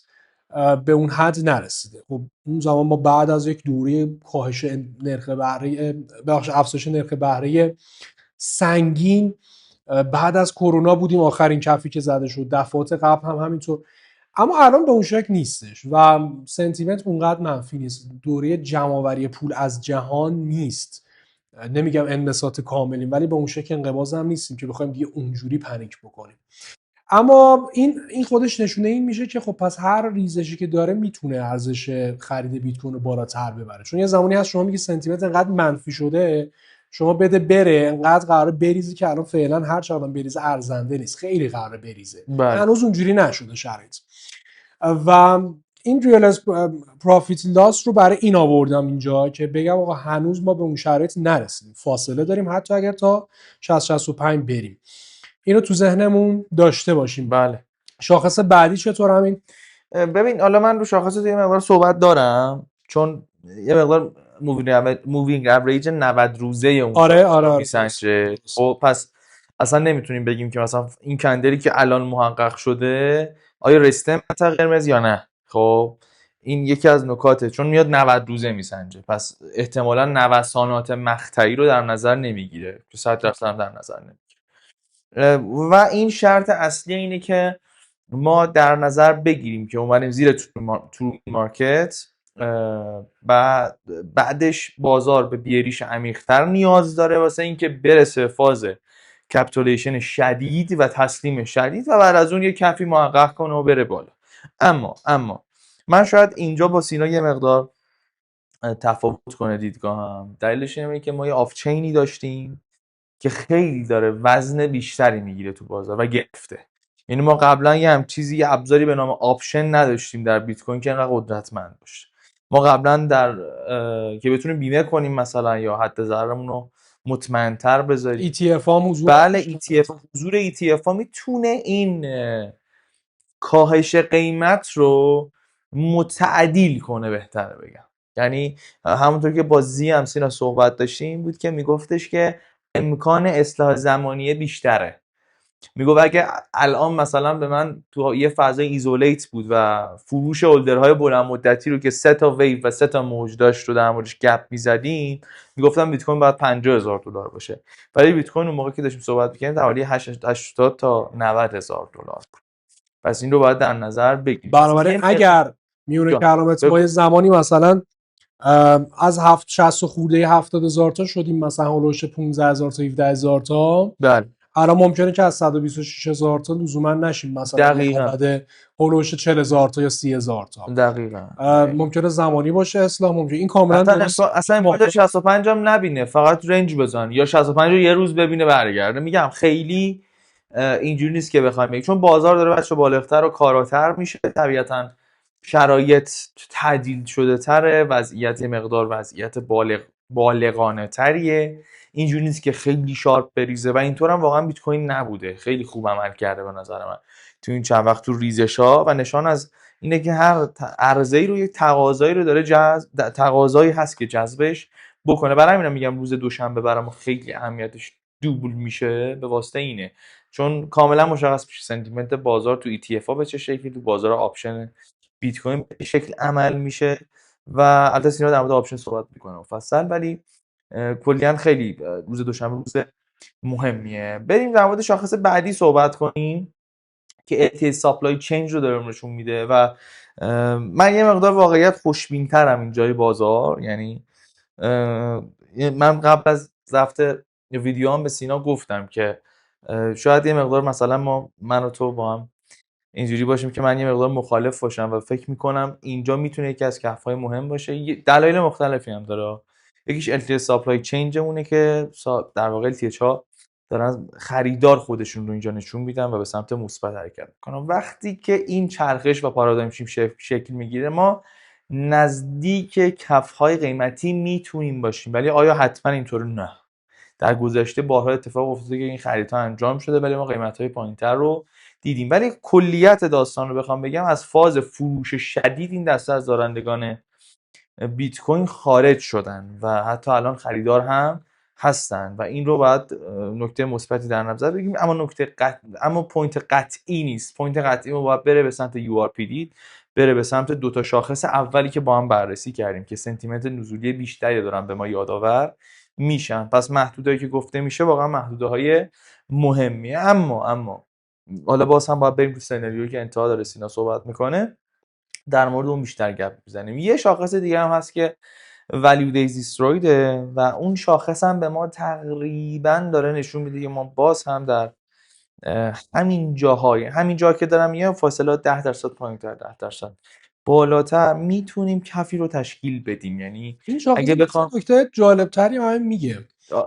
به اون حد نرسیده. خب اون زمان ما بعد از یک دوره کاهش نرخ بهره، افزایش نرخ بهره سنگین بعد از کرونا بودیم، آخرین کفی که زده شد، دفعات قبل هم همینطور. اما الان به اون شکل نیستش و سنتیمنت اونقدر منفی نیست. دوره جمع‌آوری پول از جهان نیست. نمیگم انبساط کاملیم، ولی به اون شکل انقباض هم نیستیم که بخوایم دیگه اونجوری پنیک بکنیم. اما این خودش نشونه این میشه که خب پس هر ریزشی که داره میتونه ارزش خرید بیت کوین رو بالاتر ببره. چون یه زمانی هست شما میگی سنتیمنت انقدر منفی شده شما بده بره، انقدر قراره بریزه که الان فعلا هر چقدر بریزه ارزنده نیست، خیلی قراره بریزه. بله هنوز اونجوری نشده شرایط. و این ریالایز پروفیت لاس رو برای این آوردم اینجا که بگم آقا هنوز ما به اون شرایط نرسیدیم، فاصله داریم حتی اگر تا 60-65 بریم. اینو تو ذهنمون داشته باشیم. بله. شاخص بعدی چطور همین؟ ببین حالا من رو شاخص دیگه مقدار صحبت دارم، چون یه مقدار مووینگ اوریج 90 روزه اون آره میسنجه. خب پس اصلا نمیتونیم بگیم که مثلا این کندلی که الان محقق شده آیا رسته منطقه قرمز یا نه. خب این یکی از نکاته، چون میاد 90 روزه میسنجه، پس احتمالاً نوسانات مقطعی رو در نظر نمیگیره که 100% هم در نظر نمیگیره. و این شرط اصلی اینه که ما در نظر بگیریم که اومدیم زیر تو مارکت، بعدش بازار به بیاریش عمیق‌تر نیاز داره واسه اینکه برسه فاز کپیتولیشن شدید و تسلیم شدید و بعد از اون یه کفی محقق کنه و بره بالا. اما من شاید اینجا با سینا یه مقدار تفاوت کنه دیدگاهم. دلیلش اینه که ما یه آف چینی داشتیم که خیلی داره وزن بیشتری میگیره تو بازار و گرفته. یعنی ما قبلا یه ابزاری به نام آپشن نداشتیم در بیت کوین که انقدر قدرتمند باشه. ما قبلا در که بتونیم بیمه کنیم مثلا یا حد ضررمون رو مطمئن‌تر بذاریم. ETF ها حضور بله حضور ETF ها میتونه این کاهش قیمت رو متعادل کنه، بهتره بگم. یعنی همونطور که با زی هم سینا صحبت داشتیم بود که میگفتش که امکان اصلاح زمانی بیشتره. میگفت اگه الان مثلا به من تو یه فضای ایزولیت بود و فروش هولدرهای بلند مدتی رو که 3 تا ویو و 3 تا موج داشت رو در موردش گپ میزدیم، میگفتم بیت کوین باید $50,000 باشه، ولی بیت کوین اون موقع که داشتیم صحبت می‌کردیم حوالی 80 تا $90,000 بود. پس این رو باید در نظر بگیریم. بنابراین اگر میونه کرامت ما یه زمانی مثلا از 60 خورده 70,000 تا شدیم مثلا هولوش 15,000 تا 17,000 تا، بله الان ممکنه که از 126,000 تا لزوما نشیم، مثلا عدد هولوش 40,000 تا یا 30,000 تا. دقیقاً ممکنه زمانی باشه اصلاح، ممکنه این کاملا اصلا امکان 65 هم نبینه، فقط رنج بزن یا 65 رو یه روز ببینه برگرده. میگم خیلی اینجوری نیست که بخوایم بگیم، چون بازار داره بچه بالغتر و کاراتر میشه، طبیعتاً شرایط تعدیل شده تره، وضعیت مقدار وضعیت بالغانه تریه. اینجوری نیست که خیلی شارپ بریزه و اینطور هم واقعا بیت کوین نبوده. خیلی خوب عمل کرده به نظر من تو این چند وقت تو ریزش‌ها و نشان از اینه که هر عرضه‌ای رو یک تقاضایی رو داره تقاضایی هست که جذبش بکنه. برای همین میگم روز دوشنبه برام خیلی اهمیتش دوبل میشه به واسطه اینه، چون کاملا مشخص میشه سنتیمنت بازار تو ETF ها به چه شکلی، تو بازار آپشن بیت کوین به شکل عمل میشه. و البته سینا در مورد آپشن صحبت میکنه مفصل، ولی کلا خیلی روز دوشنبه روز مهمیه. بریم در مورد شاخص بعدی صحبت کنیم که LTS سپلای چینج رو داره نشون میده و من یه مقدار واقعیت خوشبین‌ترم اینجای بازار. یعنی من قبل از ضبط ویدیو هم به سینا گفتم که شاید یه مقدار مثلا من و تو با هم اینجوری باشیم که من یه مقدار مخالف باشم و فکر میکنم اینجا میتونه یکی از کف‌های مهم باشه. دلایل مختلفی هم داره. یکیش LTS سپلای چینجمونه که در واقع LTH ها دارن خریدار خودشون رو اینجا نشون میدن و به سمت مثبت حرکت میکنن. وقتی که این چرخش و پارادایم شیفت شکل میگیره ما نزدیک کف‌های قیمتی میتونیم باشیم، ولی آیا حتما اینطور؟ نه. در گذشته بارها اتفاق افتاده که این خریدها انجام شده ولی ما قیمت‌های پایین‌تر رو دیدیم. ولی کلیت داستان رو بخوام بگم، از فاز فروش شدید این دسته از دارندگان بیت کوین خارج شدن و حتی الان خریدار هم هستن و این رو باید نکته مثبتی در نظر بگیریم. اما پوینت قطعی نیست. پوینت قطعی ما باید بره به سمت URPD، بره به سمت دو تا شاخص اولی که با هم بررسی کردیم که سنتیمنت نزولی بیشتری دارن به ما یادآور میشن. پس محدودهایی که گفته میشه واقعا محدوده‌های مهمیه. اما حالا باز هم باید بریم تو سناریویی که انتها داره سینا صحبت میکنه، در مورد اون بیشتر گپ بزنیم. یه شاخص دیگه هم هست که value days destroyed و اون شاخص هم به ما تقریبا داره نشون میده که ما باز هم در همین جا که دارم میگم فاصله 10% پایین‌تر 10% بالاتر میتونیم کفی رو تشکیل بدیم. یعنی این شاخص اگه بخوام نکته جالب تری هم میگه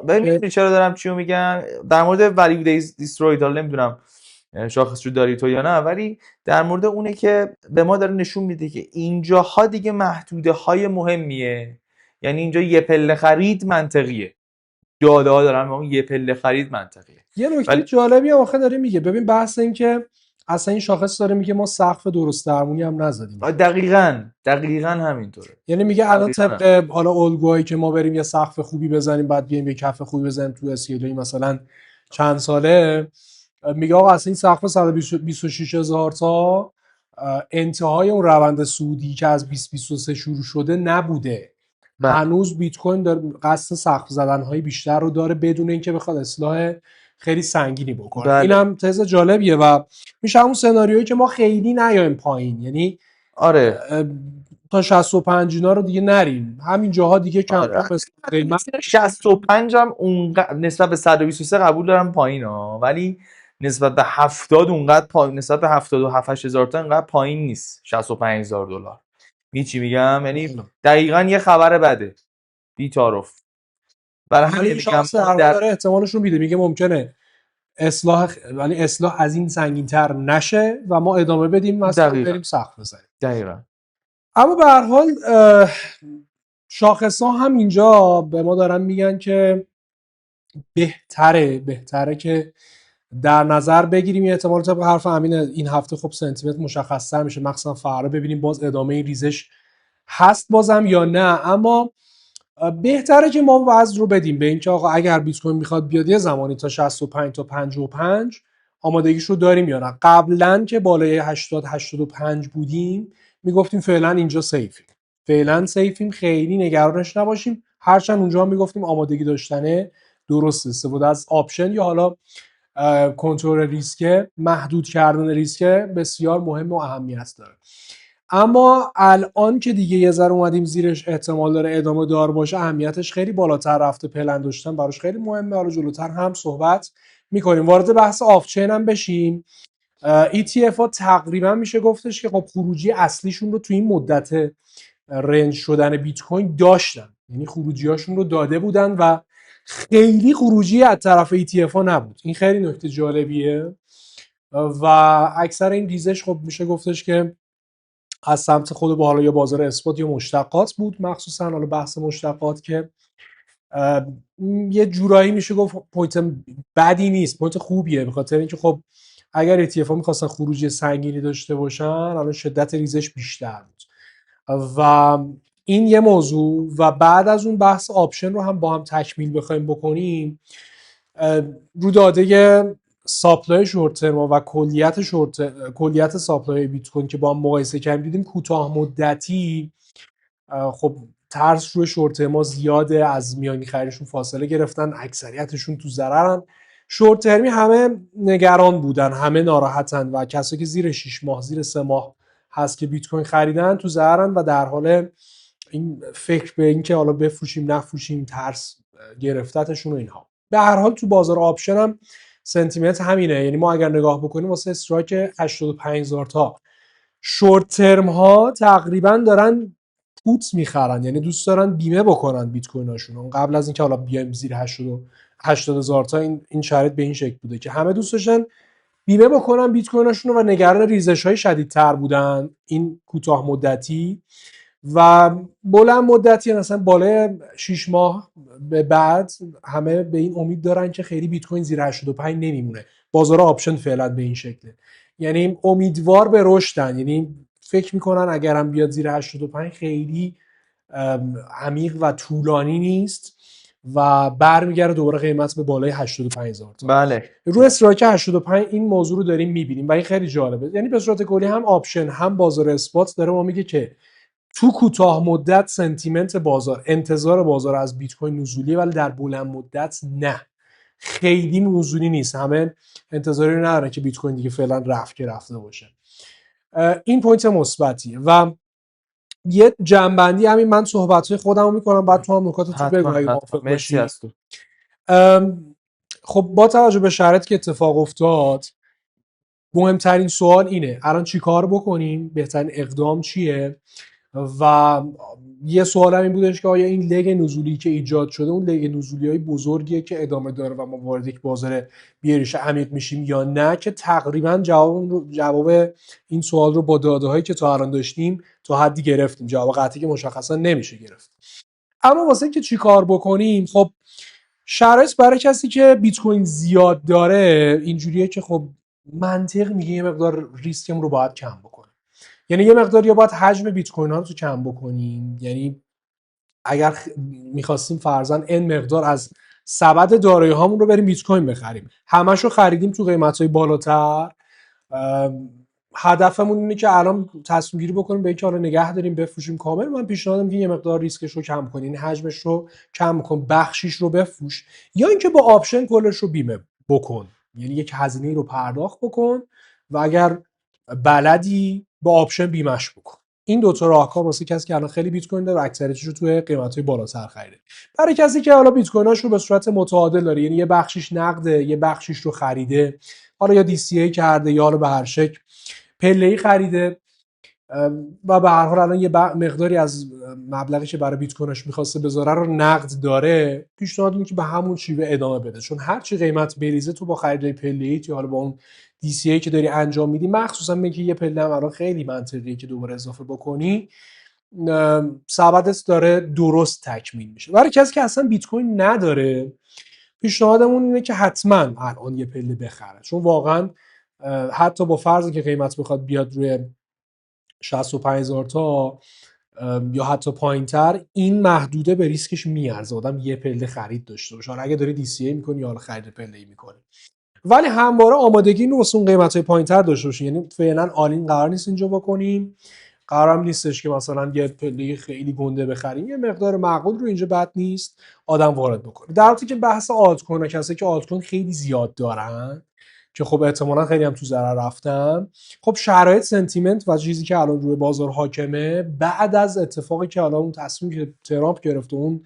ببین چرا دارم چیو میگم در مورد ولیو دیستروید، حالا نمیدونم شاخص رو داری تو یا نه، ولی در مورد اونه که به ما داره نشون میده که اینجاها دیگه محدوده های مهمیه. یعنی اینجا یه پله خرید منطقیه، داده ها دارن اون یه پله خرید منطقیه. یه نکته ولی جالبی هم آخه داره میگه، ببین بحث این که اصلا این شاخص داره میگه ما سقف درست درمونی هم نزدیم. دقیقاً همینطوره. یعنی میگه الان دقیقاً. طبق حالا الگوهایی که ما بریم یه سقف خوبی بزنیم بعد بیایم یه کف خوبی بزنیم تو اسکیلای مثلا چند ساله، میگه آقا اصلا این سقف 126,000 تا انتهای اون روند سعودی که از 2023 شروع شده نبوده. بله. هنوز بیت کوین داره قصد سقف زدن‌های بیشتر رو داره بدون اینکه بخواد اصلاح خیلی سنگینی بکنه. بله. این هم تز جالبیه و میشه همون سناریویی که ما خیلی نیایم پایین، یعنی آره تا 65 اینا رو دیگه نریم، همین جاها دیگه کم کم قیمت 65 هم اونقدر نسبت به 123 قبول دارم پایین ها، ولی نسبت به 70 اونقدر پایین، نسبت به 77 هزار تا اینقدر پایین نیست. 65,000 دلار می چی میگم؟ یعنی دقیقاً یه خبر بده بی تعارف. برای همین ولی میگم شخص داره احتمالش رو میده، میگه ممکنه ولی اصلاح از این سنگین‌تر نشه و ما ادامه بدیم مثلا بریم سقف بزنیم. دقیقاً. اما به هر حال شاخص‌ها هم اینجا به ما دارن میگن که بهتره که در نظر بگیریم. احتمال طبق حرف امین این هفته خب سنتیمنت مشخص‌تر میشه، مخصوصا فردا ببینیم باز ادامه این ریزش هست بازم یا نه. اما بهتره که ما وزن رو بدیم به اینکه آقا اگر بیت کوین میخواد بیاد یه زمانی تا 65 تا 55 آمادگیش رو داریم یا نه. قبلا که بالای 80 85 بودیم میگفتیم فعلا اینجا سیفیم، خیلی نگرانش نباشیم، هرچند اونجا هم میگفتیم آمادگی داشتنه درست استفاده از آپشن یا حالا کنترل ریسک، محدود کردن ریسک بسیار مهم و اهمیت داره. اما الان که دیگه یه ذره اومدیم زیرش، احتمال داره ادامه دار باشه، اهمیتش خیلی بالاتر رفته، پلن داشتن براش خیلی مهمه. حالا جلوتر هم صحبت میکنیم. وارد بحث آف چین هم بشیم. ETF ها تقریبا میشه گفتش که خب خروجی اصلیشون رو تو این مدت رنج شدن بیت کوین داشتن، یعنی خروجی هاشون رو داده بودن و خیلی خروجی از طرف ETF ها نبود. این خیلی نکته جالبیه و اکثر این ریزش خب میشه گفتش که از سمت خود با حالا یا بازار اسپات یا مشتقات بود، مخصوصا حالا بحث مشتقات که یه جورایی میشه گفت پوینت بدی نیست، پوینت خوبیه، به خاطر اینکه خب اگر ETF ها میخواستن خروجی سنگینی داشته باشن الان شدت ریزش بیشتر بود و این یه موضوع. و بعد از اون بحث آپشن رو هم با هم تکمیل بخوایم بکنیم، رو داده ساپلای شورت ترم و کلیت ساپلای بیت کوین که با هم مقایسه کردیم، دیدیم کوتاه مدتی خب ترس روی شورت ترم زیاده، از میانی خریدشون فاصله گرفتن، اکثریتشون تو ضررن. شورت ترمی همه نگران بودن، همه ناراحتن و کسایی که زیر 6 ماه زیر 3 ماه هست که بیت کوین خریدن تو ضررن و در حال این فکر به اینکه حالا بفروشیم نفروشیم، ترس گرفتتشون و اینها. به هر حال تو بازار آپشن هم سنتیمنت همینه، یعنی ما اگر نگاه بکنیم واسه استرایک 85,000 تا شورت ترم ها تقریبا دارن پوت میخرن، یعنی دوست دارن بیمه بکنن بیت کویناشون. قبل از اینکه حالا بیایم زیر 80,000 تا این شرایط به این شکل بوده که همه دوست داشتن بیمه بکنن بیت کویناشون و نگران ریزش های شدیدتر بودن این کوتاه مدتی و بلند مدتی، مثلا بالای 6 ماه به بعد همه به این امید دارن که خیلی بیت کوین زیر 85 نمیمونه. بازار آپشن فعلا به این شکله، یعنی امیدوار به رشدن، یعنی فکر میکنن اگرم بیاد زیر 85 خیلی عمیق و طولانی نیست و برمیگره دوباره قیمت به بالای 85,000 تا. بله. رو استرایک 85 این موضوع رو داریم میبینیم و این خیلی جالبه. یعنی به صورت کلی هم آپشن هم بازار اسپات داره ما میگه که تو کوتاه مدت سنتیمنت بازار، انتظار بازار از بیت کوین نزولیه، ولی در بلند مدت نه، خیلی نزولی نیست. همه انتظاری رو ندارن که بیت کوین دیگه فعلا رفته باشه. این پوینت مثبتیه و یه جنبندی همین من صحبت‌های خودمو میکنم، بعد تو هم نکات تو بگو اگه موافق باشی. خب با توجه به شرایطی که اتفاق افتاد، مهمترین سوال اینه الان چی کار بکنیم، بهترین اقدام چیه و یه سوال هم این بودش که آیا این لگ نزولی که ایجاد شده اون لگ نزولی های بزرگیه که ادامه داره و ما وارد یک بازار بیارش عمیق میشیم یا نه، که تقریبا جواب این سوال رو با داده هایی که تا الان داشتیم تا حدی گرفتیم. جواب قطعی که مشخصا نمیشه گرفت. اما واسه اینکه چی کار بکنیم، خب شرایط برای کسی که بیت کوین زیاد داره اینجوریه که خب منطق میگه یه مقدار ریسکم رو باید کم بکنیم. یعنی یه مقدار یا باید حجم بیت کوین ها رو تو کم بکنیم. یعنی اگر میخواستیم فرضاً ان مقدار از سبد دارایی هامون رو بریم بیت کوین بخریم، همش رو خریدیم تو قیمت های بالاتر، هدفمون اینه که الان تصمیم گیری بکنیم به اینکه حالا نگه داریم بفروشیم کامل. من پیشنهادم که یه مقدار ریسکش رو کم کنیم، یعنی حجمش رو کم کن، بخشیش رو بفروش، یا اینکه با آپشن کلش رو بیمه بکن، یعنی یک هزینه رو پرداخت بکن و اگر بلدی با آپشن بیمش بکن. این دو تا راهکار واسه کسی که الان خیلی بیت کوین داره و اکثریتش رو توی قیمت‌های بالاتر خریده. برای کسی که حالا بیت کویناش رو به صورت متعادل داره، یعنی یه بخشیش نقده، یه بخشیش رو خریده، حالا یا دی سی ای کرده یا حالا به هر شکل پله‌ای خریده و به هر حال الان یه مقداری از مبلغی که برای بیت کوینش می‌خواسته بذاره رو نقد داره، پیشنهاد اینه که به همون شیوه ادامه بده، چون هر چی قیمت بریزه تو با خرید پله‌ای یا حالا با اون دی سی ای که داری انجام میدی، مخصوصا میگه یه پله هم الان خیلی منطقیه که دوباره اضافه بکنی، سبدت داره درست تکمیل میشه. برای کسی که اصلا بیت کوین نداره، پیشنهادمون اینه که حتما الان یه پله بخره، چون واقعا حتی با فرضی که قیمت بخواد بیاد روی 65,000 تا یا حتی پایینتر، این محدوده به ریسکش میارزه آدم یه پله خرید داشته باشه، اگه داری دی سی ای میکنی یا خرید پله ای میکنی. ولی همواره آمادگی اینو واسه اون قیمت‌های پایینتر داشته باشین. یعنی فعلا آلین قرار نیست اینجا بکنیم، قرارم نیستش که مثلا یه پله خیلی گنده بخریم، یه مقدار معقول رو اینجا بد نیست آدم وارد بکنه. در حالی که بحث آلت کوین، کسایی که آلت کوین خیلی زیاد دارن که خب احتمالاً خیلی هم تو ضرر رفتن، خب شرایط سنتیمنت و چیزی که الان روی بازار حاکمه بعد از اتفاقی که الان اون تصمیمی که ترامپ گرفت و اون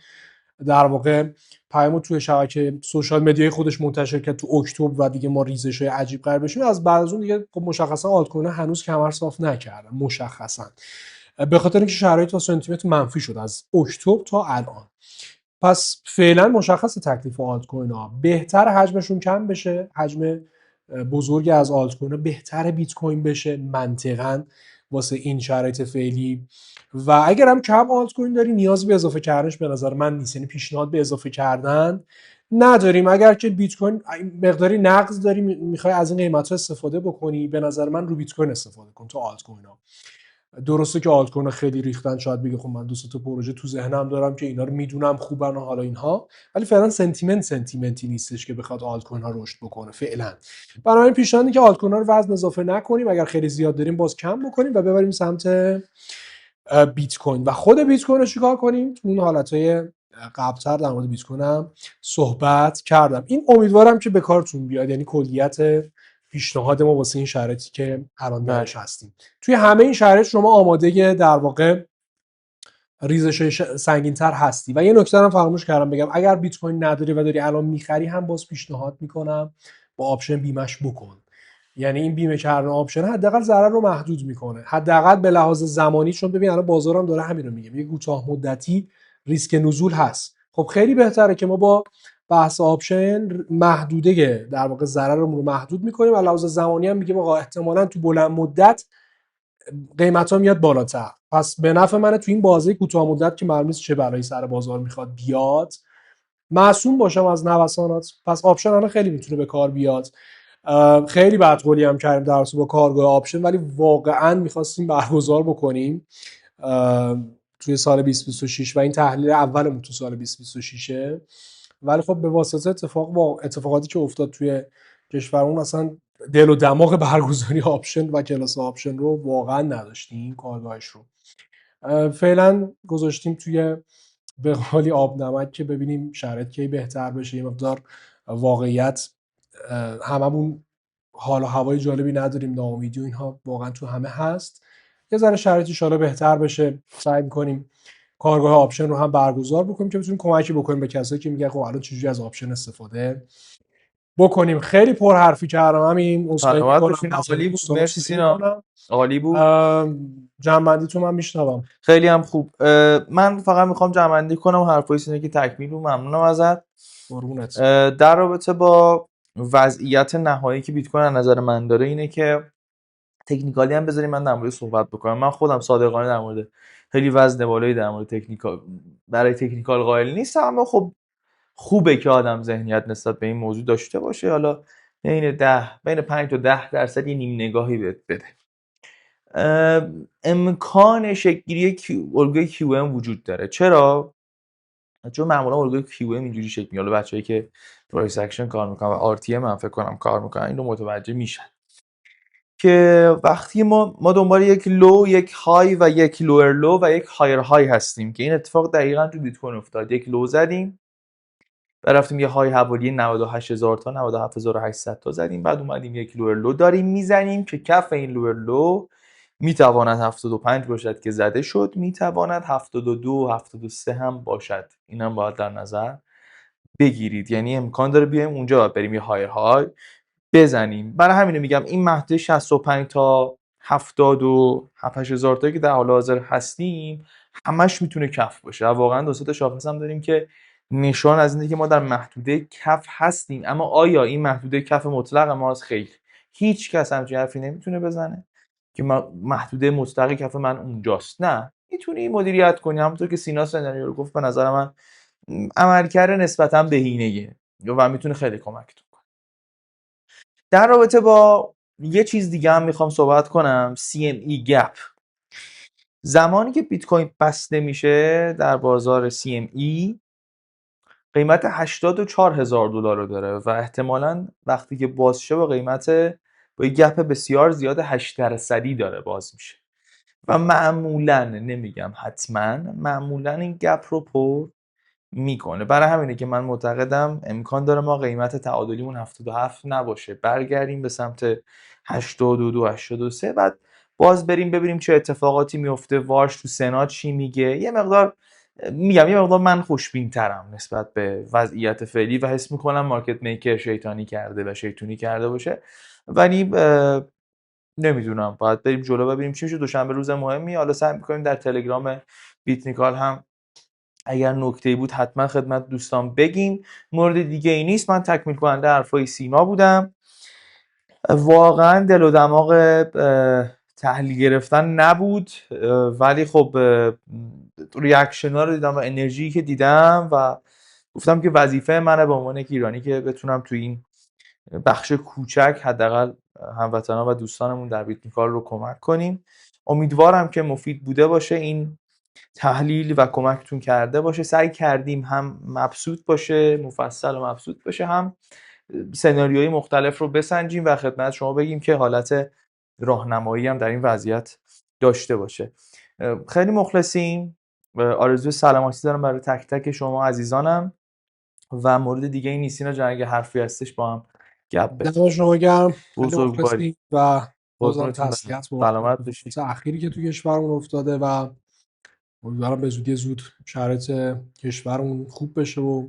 در واقع پیامو توی شبکه سوشال مدیای خودش منتشر کرد تو اکتبر و دیگه ما ریزش‌های عجیب غریب بشیم، از بعد از اون دیگه خب مشخصا آلت کوین هنوز کمر صاف نکردن مشخصا، به خاطر اینکه شرایط و سنتیمنت منفی شد از اکتبر تا الان. پس فعلا مشخص تکلیف آلت کوین ها، بهتر حجمشون کم بشه، حجم بزرگی از آلت کوین ها بهتر بیت کوین بشه منطقاً واسه این شرایط فعلی. و اگر هم کم آلت کوین داری نیاز به اضافه کردنش به نظر من نیست، یعنی پیشنهاد به اضافه کردن نداریم. اگر که بیت کوین مقداری نقد داری میخوای از این قیمت ها استفاده بکنی، به نظر من رو بیت کوین استفاده کن تو آلت کوین ها. درسته که آلت کوین خیلی ریختن، شاید بگی خب من دو تا پروژه تو ذهنم دارم که اینا رو میدونم خوبن و حالا اینها، ولی فعلا سنتیمنتی نیستش که بخواد آلت کوین ها رشد بکنه فعلا. بنابراین پیشنهادی که آلت کوین ها رو وزن اضافه نکنیم، اگر خیلی زیاد داریم باز کم بکنیم و ببریم سمت بیت کوین. و خود بیت کوین رو چیکار کنیم؟ تو اون حالتهای قبلتر در مورد بیت کوین هم صحبت کردم. این امیدوارم که به کارتون بیاد، یعنی کلیت پیشنهاد ما واسه این شرایطی که الان درش هستیم. توی همه این شرایط شما آماده در واقع ریزش سنگین‌تر هستی. و یه نکته هم فراموش کردم بگم، اگر بیت کوین نداری و داری الان میخری هم باز پیشنهاد میکنم با آپشن بیمش بکن. یعنی این بیمه کردن آپشن حداقل ضرر رو محدود میکنه، حداقل به لحاظ زمانی، چون ببین الان بازارم داره همین رو میگه، یه کوتاه مدتی ریسک نزول هست. خب خیلی بهتره که ما با بحث آپشن محدوده در واقع ضررمون رو محدود میکنیم و لحاظ زمانی هم میگیم آقا احتمالاً تو بلند مدت قیمت ها میاد بالاتر، پس به نفع منه تو این بازه کوتاه مدت که معلوم نیست چه بلایی سر بازار میخواد بیاد معصوم باشم از نوسانات. پس آپشن الان خیلی میتونه به کار بیاد. خیلی بدقولی هم کردیم در با کارگاه آپشن، ولی واقعا میخواستیم برگزار بکنیم توی سال 2026 و این تحلیل اولمون تو سال 2026، ولی خب به واسطه اتفاقاتی که افتاد توی کشورمون اصلا دل و دماغ برگزاری آپشن و کلاس آپشن رو واقعا نداشتیم کارگاهش رو. فعلا گذاشتیم توی به قولی آب نمک که ببینیم شرایط کی بهتر بشه. یه مقدار واقعیت هممون حال و هوای جالبی نداریم، ناامیدی و اینها واقعا تو همه هست. یه ذره شرایط ان شاءالله بهتر بشه، سعی می‌کنیم کارگاه آپشن رو هم برگزار بکنیم که بتونیم کمکی بکنیم به کسایی که میگن خب الان چجوری از آپشن استفاده بکنیم. خیلی پرحرفی کردم همین، عذرخواهی سلامت میکنم باشین. از عالی بود، دوستان، مرسی عذرخواهی سینا، میکنم. عالی بود. جنبندی تو من میشنوم. خیلی هم خوب. من فقط میخوام جمع‌بندی کنم حرفای سینا که تکمیل بود. ممنونم ازت. قربونت. در رابطه با وضعیت نهایی که بیت کوین از نظر من داره اینه که تکنیکالی هم بذاریم من در مورد صحبت بکنم. من خودم صادقانه در مورد خیلی وزن بالایی در مورد تکنیکال برای تکنیکال قائل نیستم، اما خب خوبه که آدم ذهنیت نسبت به این موضوع داشته باشه. حالا بین 5 تا 10% یه نیم نگاهی بده. امکان شکل‌گیری الگوی QM وجود داره. چرا؟ چون معمولا الگوی QM اینجوری شکل میگیره. حالا بچه‌ای که پرایس اکشن کار میکنن و RTM هم فکر کنم کار میکنن اینو متوجه میشن که وقتی ما دنبال یک لو، یک های و یک لوور لو و یک هایر های هستیم که این اتفاق دقیقاً تو بیت کوین افتاد. یک لو زدیم، بعد رفتیم یه های حوالی 98000 تا 97800 تا زدیم، بعد اومدیم یک لوور لو داریم میزنیم که کف این لوور لو میتواند 75 باشد که زده شد، میتواند 72 73 هم باشد. اینم باید در نظر بگیرید. یعنی امکان داره بیایم اونجا و بریم یه های بزنیم. برای همین میگم این مهده 65 تا 77000 تایی که در حال حاضر هستیم همش میتونه کف باشه. واقعا دو سه تا شاخص هم داریم که نشان از اینه که ما در محدوده کف هستیم. اما آیا این محدوده کف مطلق ماست؟ خیر. هیچ کس همچین حرفی نمیتونه بزنه که محدوده مطلق کف من اونجاست. نه، میتونی مدیریت کنی. همونطور که سینا سناریو رو گفت، به نظر من عملکرد نسبتا بهینه‌ایه و میتونه خیلی کمکتون کنه. در رابطه با یه چیز دیگه هم میخوام صحبت کنم، CME گپ. زمانی که بیت کوین بسته میشه در بازار CME قیمت 84000 دلار رو داره و احتمالاً وقتی که باز شه با یه گپ بسیار زیاد 8% داره باز میشه و معمولاً، نمیگم حتما، معمولاً این گپ رو پر میکنه. برای همینه که من معتقدم امکان داره ما قیمت تعادلیمون 77 نباشه، برگردیم به سمت 82 83، بعد باز بریم ببینیم چه اتفاقاتی میفته، وارش تو سنا چی میگه. یه مقدار من خوشبین ترم نسبت به وضعیت فعلی و حس میکنم مارکت میکر شیطانی کرده و شیطونی کرده باشه، ولی نمیدونم، باید بریم جلو ببینیم چی میشه. دوشنبه روز مهمی، حالا سعی میکنیم در تلگرام بیتنیکال هم اگر نکته‌ای بود حتما خدمت دوستان بگیم. مورد دیگه ای نیست. من تکمیل کننده حرفای سیما بودم. واقعا دل و دماغ تحلیل گرفتن نبود، ولی خب ریاکشن ها رو دیدم و انرژی که دیدم و گفتم که وظیفه منه به عنوان یک ایرانی که بتونم تو این بخش کوچک حداقل هموطنان و دوستانمون در بیتنیکال رو کمک کنیم. امیدوارم که مفید بوده باشه این تحلیل و کمکتون کرده باشه. سعی کردیم هم مبسوط باشه، مفصل و مبسوط باشه، هم سناریوهای مختلف رو بسنجیم و خدمت شما بگیم که حالت راهنمایی هم در این وضعیت داشته باشه. خیلی مخلصیم. آرزوی سلامتی دارم برای تک تک شما عزیزانم و مورد دیگه این نیستین جان اگه حرفی هستش با هم گپ بزنیم. دم شما گرم. خیلی بزرگواری. مخلصیم و بازم قربونتون برم. تسلیت با سلامت باشید. اخیری که تو کشورمون افتاده و امیدوارم به زود شرایط کشورمون خوب بشه و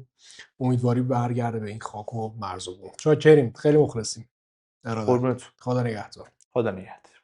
امیدواری برگرده به این خاک و مرزمون. شاکریم. خیلی مخلصیم. ارادت. قربونتون. خدا نگهدار. خدا نگهدار.